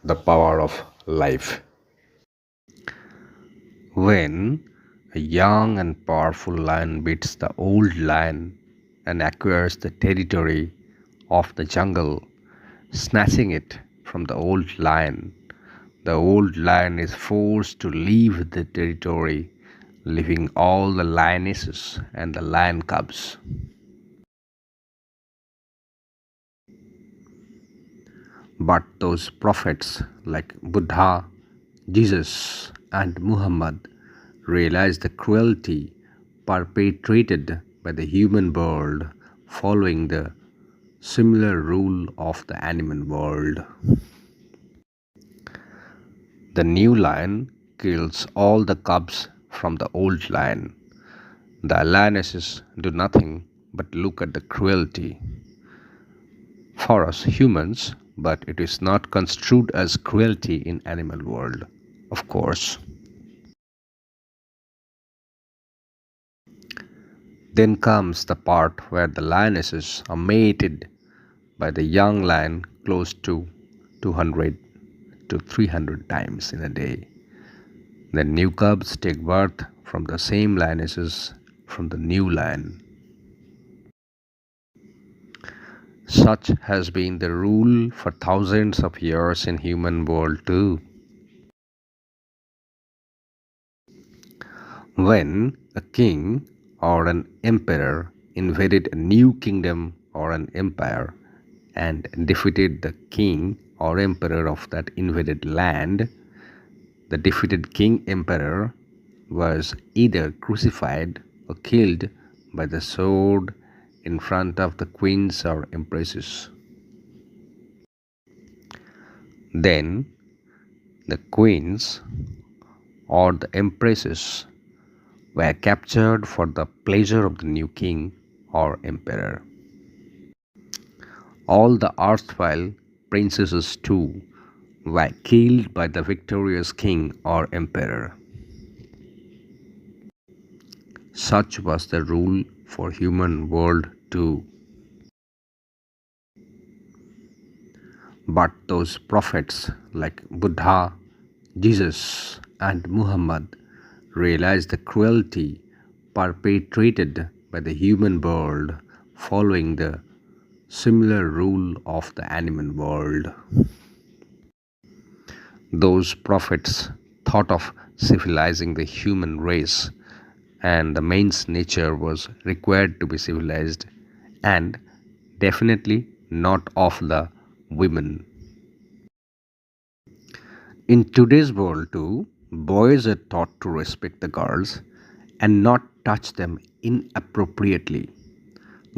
The power of life. When a young and powerful lion beats the old lion and acquires the territory of the jungle, snatching it from the old lion is forced to leave the territory, leaving all the lionesses and the lion cubs. But those prophets like Buddha, Jesus, and Muhammad realized the cruelty perpetrated by the human world, following the similar rule of the animal world. The new lion kills all the cubs from the old lion. The lionesses do nothing but look at the cruelty. For us humans, but it is not construed as cruelty in animal world, of course. Then comes the part where the lionesses are mated by the young lion close to 200 to 300 times in a day. The new cubs take birth from the same lionesses from the new lion. Such has been the rule for thousands of years in human world too. When a king or an emperor invaded a new kingdom or an empire and defeated the king or emperor of that invaded land, the defeated king emperor was either crucified or killed by the sword in front of the queens or empresses. Then the queens or the empresses were captured for the pleasure of the new king or emperor. All the erstwhile princesses too were killed by the victorious king or emperor. Such was the rule for human world too. But those prophets like Buddha, Jesus, and Muhammad realized the cruelty perpetrated by the human world, following the similar rule of the animal world. Those prophets thought of civilizing the human race, and the man's nature was required to be civilized, and definitely not of the women. In today's world, too, boys are taught to respect the girls and not touch them inappropriately.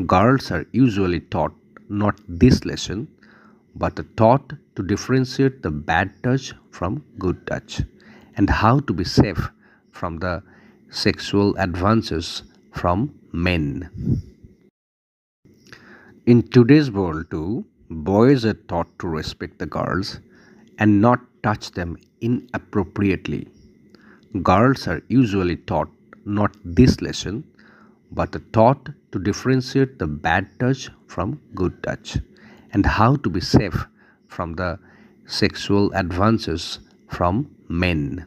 Girls are usually taught not this lesson, but are taught to differentiate the bad touch from good touch and how to be safe from the sexual advances from men. In today's world, too, boys are taught to respect the girls and not touch them inappropriately. Girls are usually taught not this lesson, but are taught to differentiate the bad touch from good touch and how to be safe from the sexual advances from men.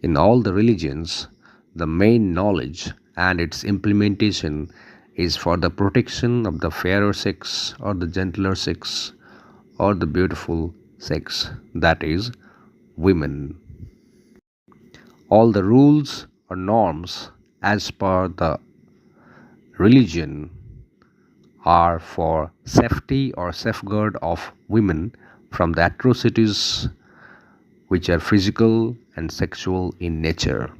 In all the religions, the main knowledge and its implementation is for the protection of the fairer sex or the gentler sex or the beautiful sex, that is, women. All the rules or norms as per the religion are for safety or safeguard of women from the atrocities which are physical and sexual in nature.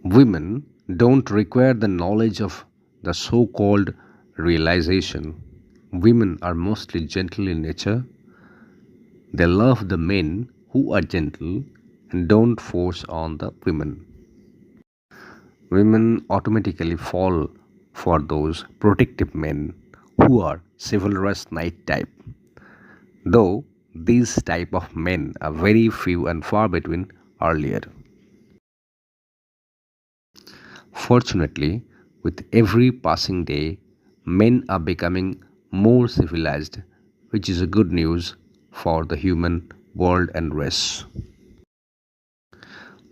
Women don't require the knowledge of the so called realization. Women are mostly gentle in nature. They love the men who are gentle and don't force on the women. Women automatically fall for those protective men who are chivalrous knight type, though these type of men are very few and far between earlier. Fortunately, with every passing day, men are becoming more civilized, which is a good news for the human world and race.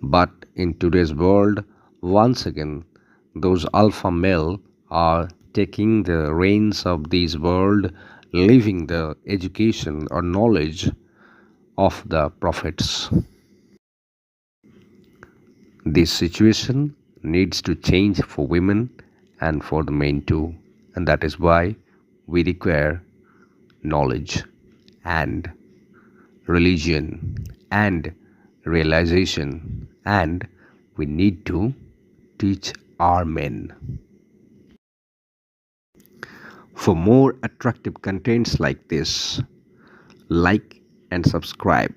But in today's world, once again, those alpha male are taking the reins of this world, leaving the education or knowledge of the prophets. This situation needs to change for women and for the men too, and that is why we require knowledge and religion and realization, and we need to teach our men. For more attractive contents like this, like and subscribe.